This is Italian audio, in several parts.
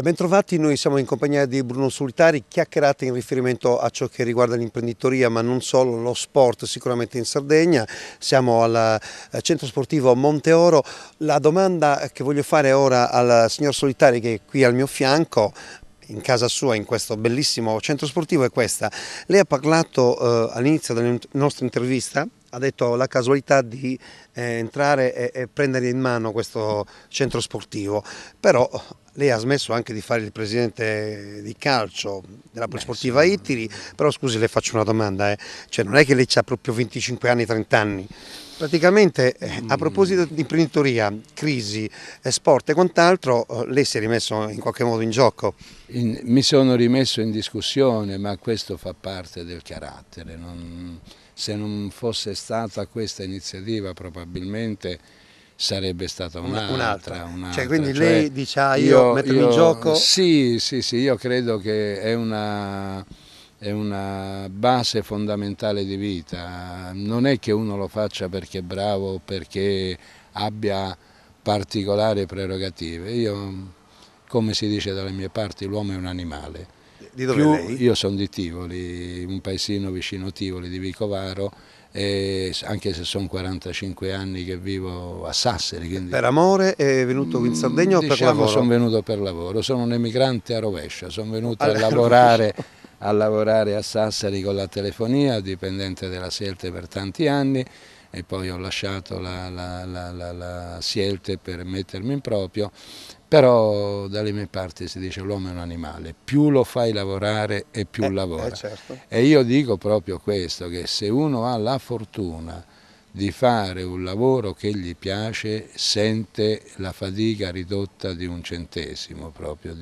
Bentrovati, noi siamo in compagnia di Bruno Solitari, chiacchierate in riferimento a ciò che riguarda l'imprenditoria, ma non solo, lo sport sicuramente in Sardegna. Siamo al centro sportivo Monteoro. La domanda che voglio fare ora al signor Solitari, che è qui al mio fianco, in casa sua, in questo bellissimo centro sportivo, è questa. Lei ha parlato all'inizio della nostra intervista, ha detto la casualità di entrare e prendere in mano questo centro sportivo, però lei ha smesso anche di fare il presidente di calcio della Polisportiva Ittiri. Però scusi, le faccio una domanda, cioè non è che lei ha proprio 25 anni, 30 anni. Praticamente, a proposito di imprenditoria, crisi, sport e quant'altro, lei si è rimesso in qualche modo in gioco? Mi sono rimesso in discussione, ma questo fa parte del carattere. Se non fosse stata questa iniziativa probabilmente sarebbe stata un'altra. Cioè, quindi lei dice, io mettermi in gioco? Sì, io credo che è una base fondamentale di vita. Non è che uno lo faccia perché è bravo o perché abbia particolari prerogative. Come si dice dalle mie parti, l'uomo è un animale. Di dove lei? Io sono di Tivoli, un paesino vicino Tivoli, di Vicovaro, anche se sono 45 anni che vivo a Sassari. Quindi, per amore è venuto in Sardegna o per lavoro? Sono venuto per lavoro, sono un emigrante a rovescio, sono venuto a lavorare a Sassari con la telefonia, dipendente della Sielte per tanti anni, e poi ho lasciato la Sielte per mettermi in proprio. Però dalle mie parti si dice l'uomo è un animale, più lo fai lavorare e più lavora. Certo. E io dico proprio questo, che se uno ha la fortuna di fare un lavoro che gli piace, sente la fatica ridotta di un centesimo proprio.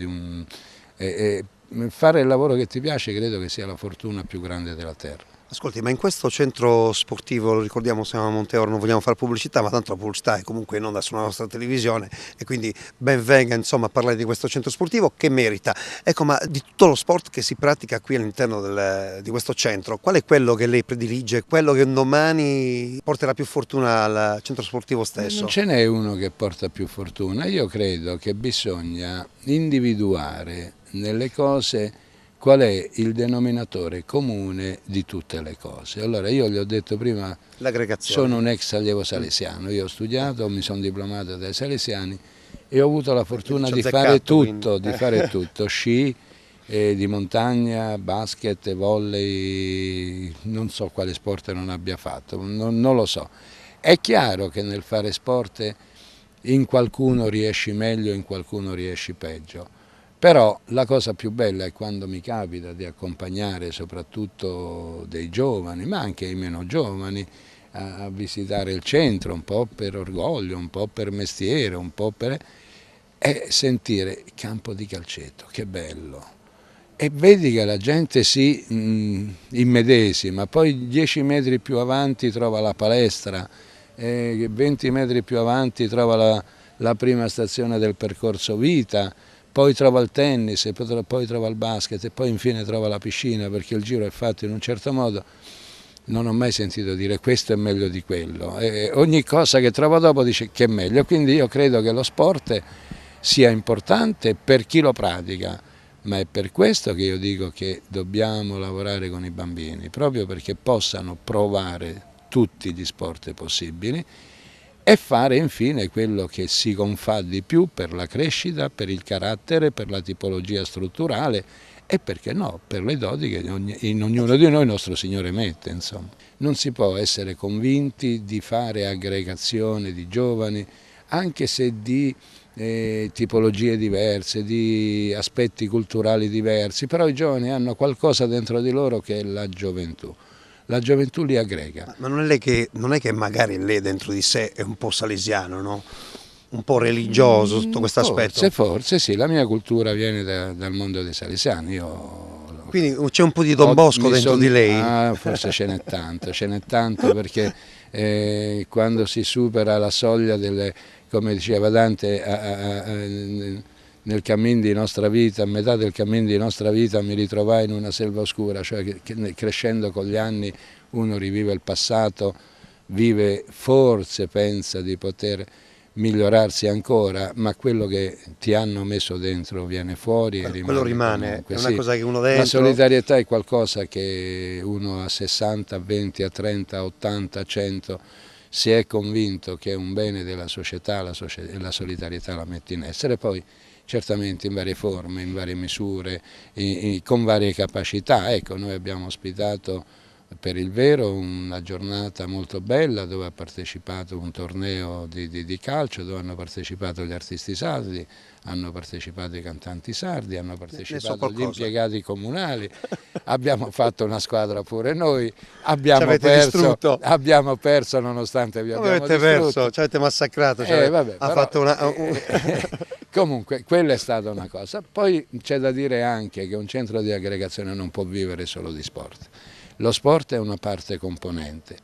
Fare il lavoro che ti piace credo che sia la fortuna più grande della terra. Ascolti, ma in questo centro sportivo, lo ricordiamo, siamo a Monteoro, non vogliamo fare pubblicità, ma tanto la pubblicità è comunque in onda sulla nostra televisione, e quindi ben venga, insomma, a parlare di questo centro sportivo che merita. Ecco, ma di tutto lo sport che si pratica qui all'interno di questo centro, qual è quello che lei predilige, quello che un domani porterà più fortuna al centro sportivo stesso? Non ce n'è uno che porta più fortuna. Io credo che bisogna individuare nelle cose qual è il denominatore comune di tutte le cose. Allora, io gli ho detto prima, sono un ex allievo salesiano, io ho studiato, mi sono diplomato dai salesiani e ho avuto la fortuna di fare tutto, sci, di montagna, basket, volley, non so quale sport non abbia fatto, non lo so. È chiaro che nel fare sport in qualcuno riesci meglio, in qualcuno riesci peggio. Però la cosa più bella è quando mi capita di accompagnare soprattutto dei giovani, ma anche i meno giovani, a visitare il centro, un po' per orgoglio, un po' per mestiere, e sentire campo di calcetto, che bello. E vedi che la gente si immedesima, poi 10 metri più avanti trova la palestra, 20 metri più avanti trova la prima stazione del percorso vita, poi trova il tennis, e poi trova il basket e poi infine trova la piscina, perché il giro è fatto in un certo modo. Non ho mai sentito dire questo è meglio di quello, e ogni cosa che trovo dopo dice che è meglio, quindi io credo che lo sport sia importante per chi lo pratica, ma è per questo che io dico che dobbiamo lavorare con i bambini, proprio perché possano provare tutti gli sport possibili e fare infine quello che si confà di più per la crescita, per il carattere, per la tipologia strutturale e perché no, per le doti che in ognuno di noi il nostro Signore mette, insomma. Non si può essere convinti di fare aggregazione di giovani, anche se di tipologie diverse, di aspetti culturali diversi, però i giovani hanno qualcosa dentro di loro che è la gioventù. La gioventù li aggrega. Ma non è che magari lei dentro di sé è un po' salesiano, no? Un po' religioso sotto questo aspetto? Forse sì, la mia cultura viene dal mondo dei salesiani. Quindi c'è un po' di Don Bosco dentro di lei? Forse ce n'è tanto perché quando si supera la soglia come diceva Dante, nel cammin di nostra vita, a metà del cammin di nostra vita mi ritrovai in una selva oscura, cioè che crescendo con gli anni uno rivive il passato, vive, forse pensa di poter migliorarsi ancora, ma quello che ti hanno messo dentro viene fuori e rimane. Quello rimane, comunque. è una Sì. cosa che uno dentro... La solidarietà è qualcosa che uno a 60, a 20, a 30, a 80, a 100 si è convinto che è un bene della società, e la solidarietà la mette in essere, poi certamente in varie forme, in varie misure, con varie capacità. Ecco, noi abbiamo ospitato per il Vero una giornata molto bella dove ha partecipato un torneo di calcio, dove hanno partecipato gli artisti sardi, hanno partecipato i cantanti sardi, hanno partecipato gli impiegati comunali, abbiamo fatto una squadra pure noi, abbiamo perso nonostante vi abbiamo distrutto. Perso, ci avete massacrato, vabbè, ha fatto una... Comunque quella è stata una cosa. Poi c'è da dire anche che un centro di aggregazione non può vivere solo di sport. Lo sport è una parte componente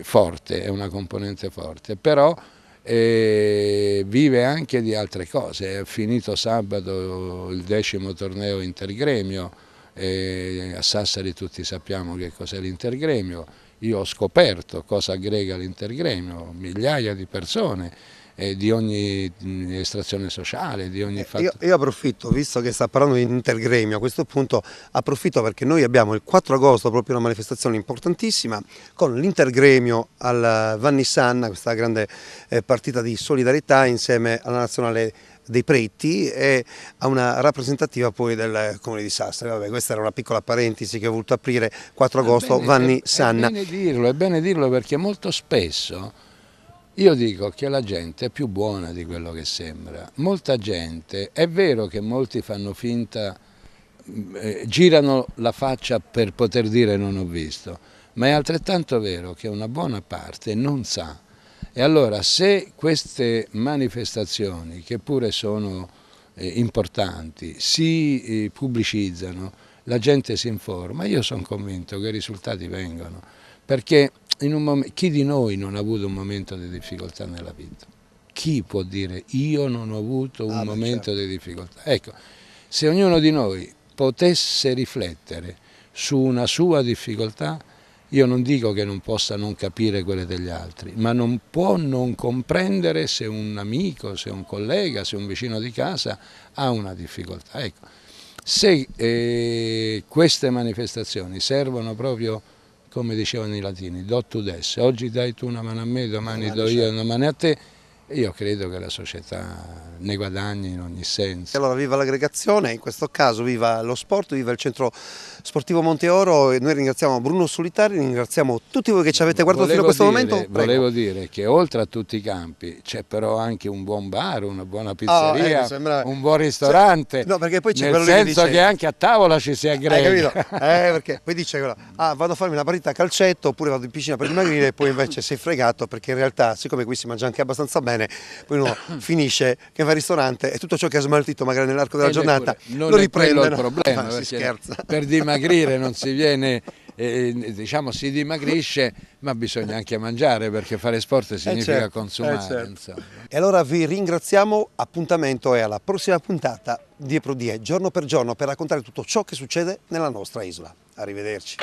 forte, è una componente forte, però vive anche di altre cose. È finito sabato il 10° torneo intergremio, a Sassari tutti sappiamo che cos'è l'intergremio, io ho scoperto cosa aggrega l'intergremio, migliaia di persone, di ogni estrazione sociale, di ogni fatto. Io approfitto, visto che sta parlando di intergremio, a questo punto approfitto perché noi abbiamo il 4 agosto proprio una manifestazione importantissima con l'intergremio al Vannissanna, questa grande partita di solidarietà insieme alla nazionale dei Preti e a una rappresentativa poi del comune di Sassari. Vabbè, questa era una piccola parentesi che ho voluto aprire. 4 agosto, Vannissanna. È bene dirlo perché molto spesso io dico che la gente è più buona di quello che sembra. Molta gente, è vero che molti fanno finta, girano la faccia per poter dire non ho visto, ma è altrettanto vero che una buona parte non sa. E allora se queste manifestazioni, che pure sono importanti, si pubblicizzano, la gente si informa, io sono convinto che i risultati vengono, perché chi di noi non ha avuto un momento di difficoltà nella vita? Chi può dire io non ho avuto un momento di difficoltà? Ecco, se ognuno di noi potesse riflettere su una sua difficoltà, io non dico che non possa non capire quelle degli altri, ma non può non comprendere se un amico, se un collega, se un vicino di casa ha una difficoltà. Ecco, se queste manifestazioni servono proprio, come dicevano i latini, do tu des, oggi dai tu una mano a me, domani do io una mano a te, io credo che la società ne guadagni in ogni senso. Allora viva l'aggregazione, in questo caso viva lo sport, viva il centro sportivo Monteoro, e noi ringraziamo Bruno Solitari, ringraziamo tutti voi che ci avete guardato fino a questo momento. Volevo dire che oltre a tutti i campi c'è però anche un buon bar, una buona pizzeria, un buon ristorante, no, perché poi c'è nel senso che anche a tavola ci si aggrega. Perché poi dice vado a farmi una partita a calcetto oppure vado in piscina per dimagrire e poi invece sei fregato, perché in realtà siccome qui si mangia anche abbastanza bene, poi uno finisce che va al ristorante e tutto ciò che ha smaltito magari nell'arco della giornata lo riprende. Non è quello il problema, si scherza. Per dimagrire non si viene, diciamo si dimagrisce, ma bisogna anche mangiare, perché fare sport significa consumare. E allora vi ringraziamo, appuntamento è alla prossima puntata di EPRODIE, giorno per giorno, per raccontare tutto ciò che succede nella nostra isola. Arrivederci.